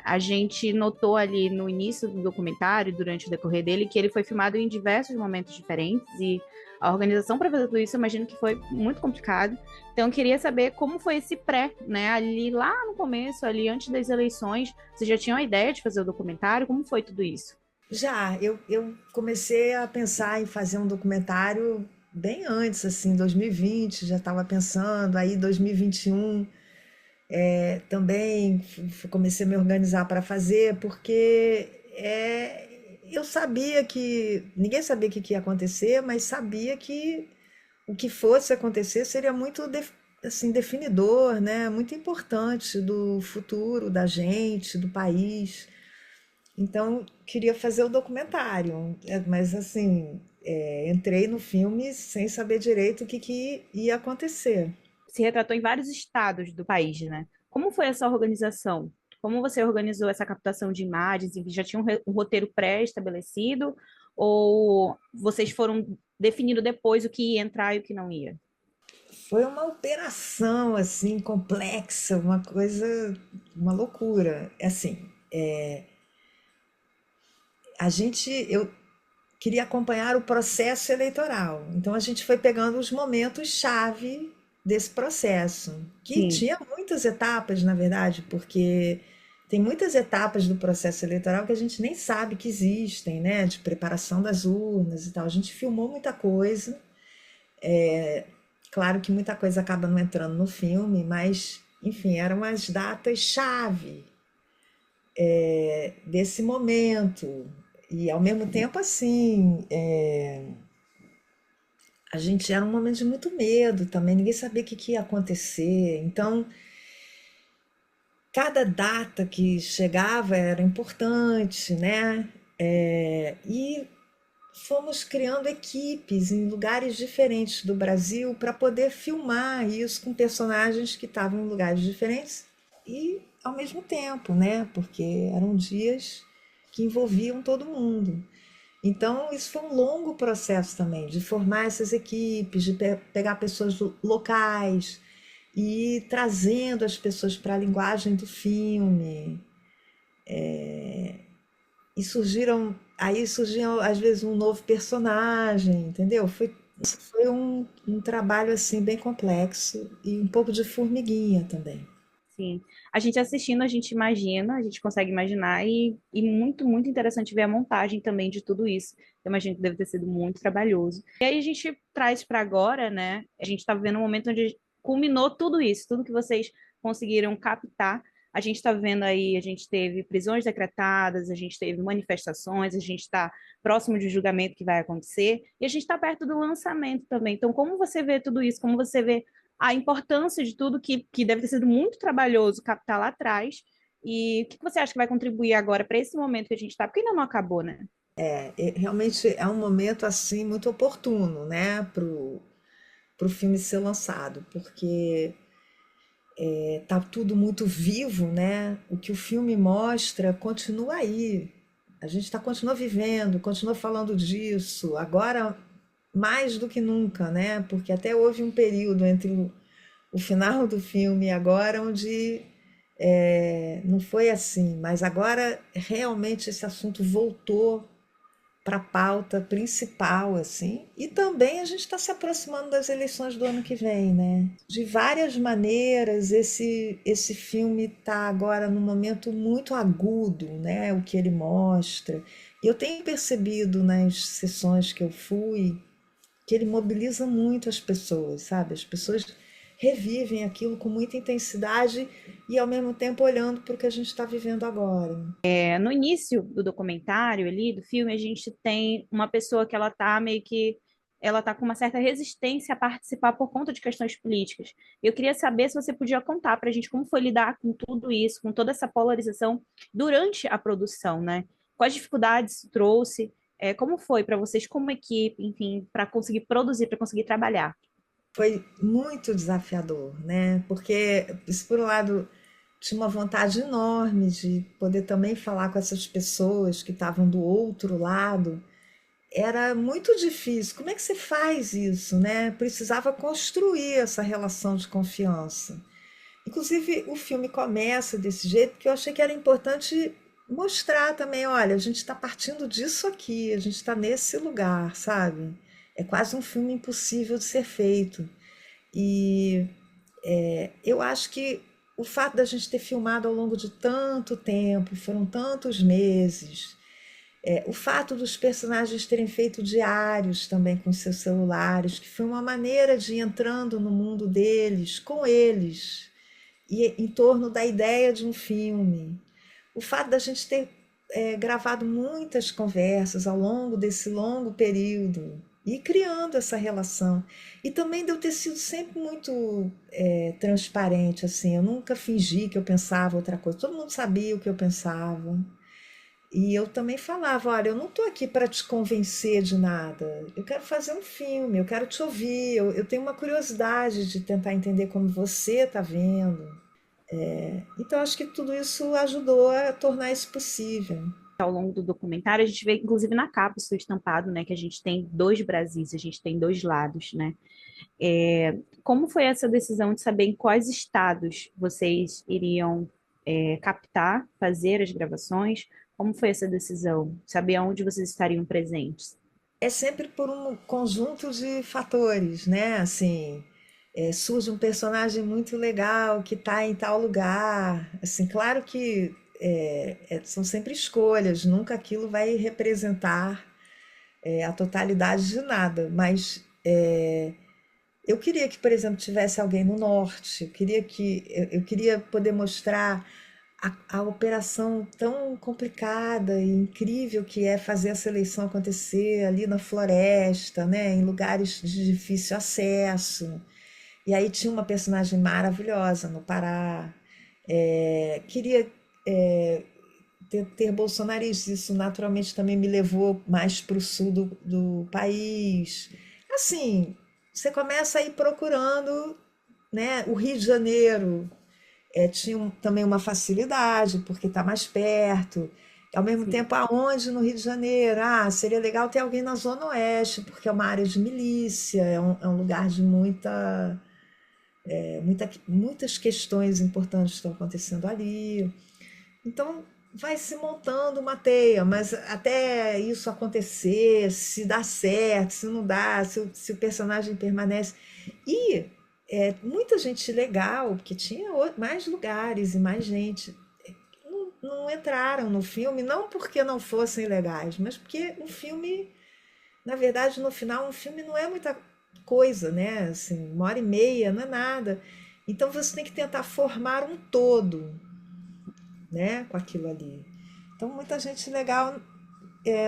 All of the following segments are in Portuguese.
A gente notou ali no início do documentário, durante o decorrer dele, que ele foi filmado em diversos momentos diferentes e a organização para fazer tudo isso, eu imagino que foi muito complicado. Então, eu queria saber como foi esse pré, né? Ali lá no começo, ali antes das eleições, você já tinha uma ideia de fazer o documentário? Como foi tudo isso? Já, eu comecei a pensar em fazer um documentário bem antes, assim, 2020, já estava pensando, aí 2021 também comecei a me organizar para fazer, porque eu sabia que, ninguém sabia o que que ia acontecer, mas sabia que o que fosse acontecer seria muito assim, definidor, né? Muito importante do futuro da gente, do país. Então, queria fazer o documentário, mas assim, entrei no filme sem saber direito o que que ia acontecer. Se retratou em vários estados do país, né? Como foi essa organização? Como você organizou essa captação de imagens? E já tinha um roteiro pré-estabelecido? Ou vocês foram definindo depois o que ia entrar e o que não ia? Foi uma operação assim complexa, uma coisa, uma loucura. Assim, eu queria acompanhar o processo eleitoral. Então a gente foi pegando os momentos chave desse processo, que Sim. tinha muitas etapas, na verdade, porque tem muitas etapas do processo eleitoral que a gente nem sabe que existem, né? De preparação das urnas e tal. A gente filmou muita coisa. Claro que muita coisa acaba não entrando no filme, mas, enfim, eram as datas chave desse momento. E ao mesmo tempo, assim, a gente era um momento de muito medo também, ninguém sabia o que que ia acontecer. Então, cada data que chegava era importante, né? E fomos criando equipes em lugares diferentes do Brasil para poder filmar isso com personagens que estavam em lugares diferentes e ao mesmo tempo, né? Porque eram dias que envolviam todo mundo. Então, isso foi um longo processo também, de formar essas equipes, de pegar pessoas locais e ir trazendo as pessoas para a linguagem do filme. Aí surgiam às vezes um novo personagem, entendeu? Foi um trabalho assim bem complexo e um pouco de formiguinha também. Sim. A gente assistindo, a gente imagina, a gente consegue imaginar, e muito, muito interessante ver a montagem também de tudo isso. Eu imagino que deve ter sido muito trabalhoso. E aí a gente traz para agora, né? A gente está vivendo um momento onde culminou tudo isso, tudo que vocês conseguiram captar. A gente está vendo aí, a gente teve prisões decretadas, a gente teve manifestações, a gente está próximo de julgamento que vai acontecer, e a gente está perto do lançamento também. Então, como você vê tudo isso? Como você vê a importância de tudo que deve ter sido muito trabalhoso captar lá atrás. E o que você acha que vai contribuir agora para esse momento que a gente está? Porque ainda não acabou, né? Realmente é um momento assim muito oportuno, né, pro filme ser lançado, porque tá tudo muito vivo, né? O que o filme mostra continua aí. A gente continua vivendo, continua falando disso. Agora mais do que nunca, né? Porque até houve um período entre o final do filme e agora onde não foi assim, mas agora realmente esse assunto voltou para a pauta principal, assim. E também a gente está se aproximando das eleições do ano que vem, né? De várias maneiras, esse filme está agora num momento muito agudo, né? O que ele mostra. E eu tenho percebido nas sessões que eu fui que ele mobiliza muito as pessoas, sabe? As pessoas revivem aquilo com muita intensidade e ao mesmo tempo olhando para o que a gente está vivendo agora. No início do documentário ali, do filme, a gente tem uma pessoa que ela tá meio que ela tá com uma certa resistência a participar por conta de questões políticas. Eu queria saber se você podia contar para a gente como foi lidar com tudo isso, com toda essa polarização durante a produção, né? Quais dificuldades trouxe? Como foi para vocês como equipe, enfim, para conseguir produzir, para conseguir trabalhar? Foi muito desafiador, né? Porque, isso por um lado, tinha uma vontade enorme de poder também falar com essas pessoas que estavam do outro lado. Era muito difícil. Como é que você faz isso, né? Precisava construir essa relação de confiança. Inclusive, o filme começa desse jeito, porque eu achei que era importante mostrar também, olha, a gente está partindo disso aqui, a gente está nesse lugar, sabe? É quase um filme impossível de ser feito. E eu acho que o fato da gente ter filmado ao longo de tanto tempo, foram tantos meses, o fato dos personagens terem feito diários também com seus celulares, que foi uma maneira de ir entrando no mundo deles, com eles, e em torno da ideia de um filme. O fato da gente ter gravado muitas conversas ao longo desse longo período e criando essa relação. E também de eu ter sido sempre muito transparente, assim, eu nunca fingi que eu pensava outra coisa, todo mundo sabia o que eu pensava. E eu também falava, olha, eu não estou aqui para te convencer de nada. Eu quero fazer um filme, eu quero te ouvir. Eu tenho uma curiosidade de tentar entender como você está vendo. Então, acho que tudo isso ajudou a tornar isso possível. Ao longo do documentário, a gente vê, inclusive na capa, isso estampado, né, que a gente tem dois Brasis, a gente tem dois lados, né? Como foi essa decisão de saber em quais estados vocês iriam captar, fazer as gravações? Como foi essa decisão? Saber aonde vocês estariam presentes? É sempre por um conjunto de fatores, né? Assim, surge um personagem muito legal que está em tal lugar. Assim, claro que são sempre escolhas, nunca aquilo vai representar a totalidade de nada, mas eu queria que, por exemplo, tivesse alguém no norte, eu queria poder mostrar a operação tão complicada e incrível que é fazer essa eleição acontecer ali na floresta, né, em lugares de difícil acesso. E aí tinha uma personagem maravilhosa no Pará. Queria é, ter bolsonaristas, isso naturalmente também me levou mais para o sul do país. Assim, você começa a ir procurando, né? O Rio de Janeiro tinha também uma facilidade, porque está mais perto. Ao mesmo Sim. tempo, aonde no Rio de Janeiro? Ah, seria legal ter alguém na Zona Oeste, porque é uma área de milícia, é um lugar de muitas questões importantes estão acontecendo ali. Então, vai se montando uma teia, mas até isso acontecer, se dá certo, se não dá, se o personagem permanece. E muita gente legal, porque tinha mais lugares e mais gente, não entraram no filme, não porque não fossem legais, mas porque o filme, na verdade, no final, um filme não é muita coisa, né? Assim, 1 hora e meia, não é nada. Então você tem que tentar formar um todo, né, com aquilo ali. Então, muita gente legal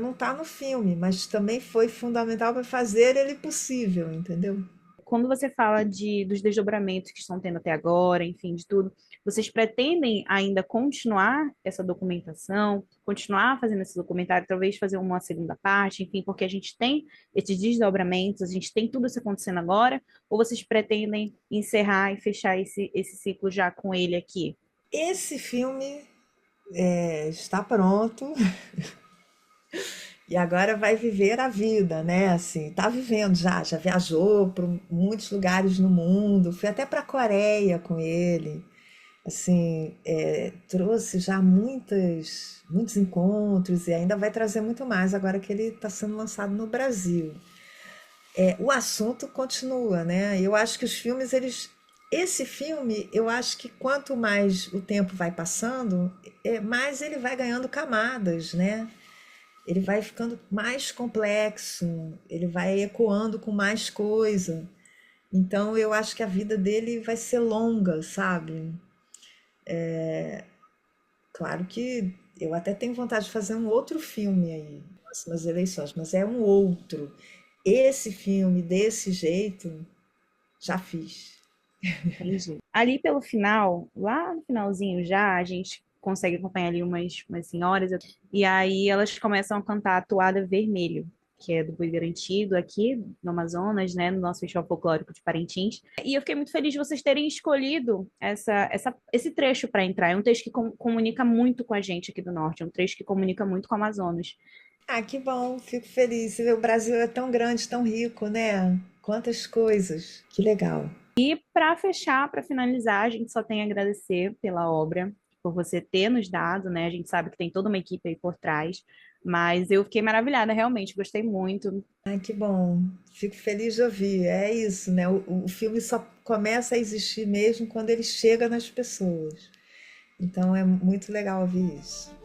não está no filme, mas também foi fundamental para fazer ele possível, entendeu? Quando você fala dos desdobramentos que estão tendo até agora, enfim, de tudo, vocês pretendem ainda continuar essa documentação, continuar fazendo esse documentário, talvez fazer uma segunda parte, enfim, porque a gente tem esses desdobramentos, a gente tem tudo isso acontecendo agora, ou vocês pretendem encerrar e fechar esse ciclo já com ele aqui? Esse filme está pronto e agora vai viver a vida, né? Assim, tá vivendo já viajou para muitos lugares no mundo, fui até para a Coreia com ele. Assim, trouxe já muitos encontros e ainda vai trazer muito mais agora que ele está sendo lançado no Brasil. O assunto continua, né? Eu acho que os filmes, esse filme, eu acho que quanto mais o tempo vai passando, mais ele vai ganhando camadas, né? Ele vai ficando mais complexo, ele vai ecoando com mais coisa. Então eu acho que a vida dele vai ser longa, sabe? Claro que eu até tenho vontade de fazer um outro filme aí, nas próximas eleições, mas é um outro. Esse filme, desse jeito, já fiz. Entendi. Ali pelo final, lá no finalzinho já, a gente consegue acompanhar ali umas senhoras, e aí elas começam a cantar a Toada Vermelho, que é do Boi Garantido aqui no Amazonas, né, no nosso festival folclórico de Parintins. E eu fiquei muito feliz de vocês terem escolhido esse trecho para entrar. É um trecho que comunica muito com a gente aqui do Norte, é um trecho que comunica muito com o Amazonas. Ah, que bom, fico feliz. Você vê, o Brasil é tão grande, tão rico, né? Quantas coisas. Que legal. Para fechar, para finalizar, a gente só tem a agradecer pela obra, por você ter nos dado, né? A gente sabe que tem toda uma equipe aí por trás, mas eu fiquei maravilhada, realmente, gostei muito. Ai, que bom. Fico feliz de ouvir. É isso, né? O filme só começa a existir mesmo quando ele chega nas pessoas. Então é muito legal ouvir isso.